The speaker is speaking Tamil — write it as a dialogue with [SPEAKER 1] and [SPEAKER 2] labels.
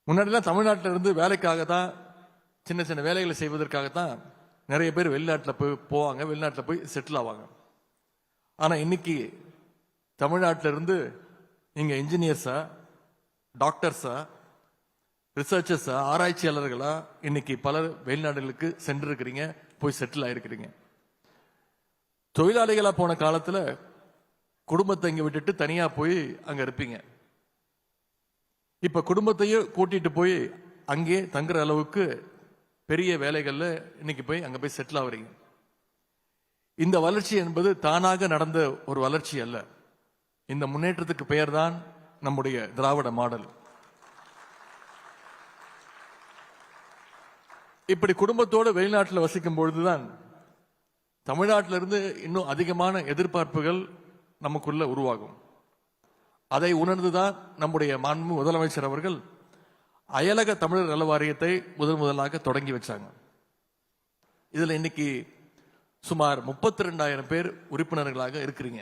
[SPEAKER 1] முன்னாடிலாம் தமிழ்நாட்டில் இருந்து வேலைக்காக தான், சின்ன சின்ன வேலைகளை செய்வதற்காகத்தான் நிறைய பேர் வெளிநாட்டில் போவாங்க, வெளிநாட்டில் போய் செட்டில் ஆவாங்க. ஆனா இன்னைக்கு தமிழ்நாட்டில் இருந்து நீங்க இன்ஜினியர்ஸா, டாக்டர்ஸா, ரிசர்ச்சர்ஸா, ஆராய்ச்சியாளர்களா இன்னைக்கு பலர் வெளிநாடுகளுக்கு சென்றிருக்கிறீங்க, போய் செட்டில் ஆயிருக்கிறீங்க. தொழிலாளிகளா போன காலத்துல குடும்பத்தை இங்க விட்டுட்டு தனியா போய் அங்க இருப்பீங்க. இப்ப குடும்பத்தையும் கூட்டிட்டு போய் அங்கே தங்குற அளவுக்கு பெரிய வேலைகள்ல இன்னைக்கு போய் அங்க போய் செட்டில் ஆகுறீங்க. இந்த வளர்ச்சி என்பது தானாக நடந்த ஒரு வளர்ச்சி அல்ல. இந்த முன்னேற்றத்துக்கு பெயர் தான் நம்முடைய திராவிட மாடல். இப்படி குடும்பத்தோடு வெளிநாட்டில் வசிக்கும் பொழுதுதான் தமிழ்நாட்டிலிருந்து இன்னும் அதிகமான எதிர்பார்ப்புகள் நமக்குள்ள உருவாகும். அதை உணர்ந்துதான் நம்முடைய மாண்பு முதலமைச்சர் அவர்கள் அயலக தமிழர் நல வாரியத்தை முதலாக தொடங்கி வச்சாங்க. இதுல இன்னைக்கு சுமார் 32,000 பேர் உறுப்பினர்களாக இருக்கிறீங்க.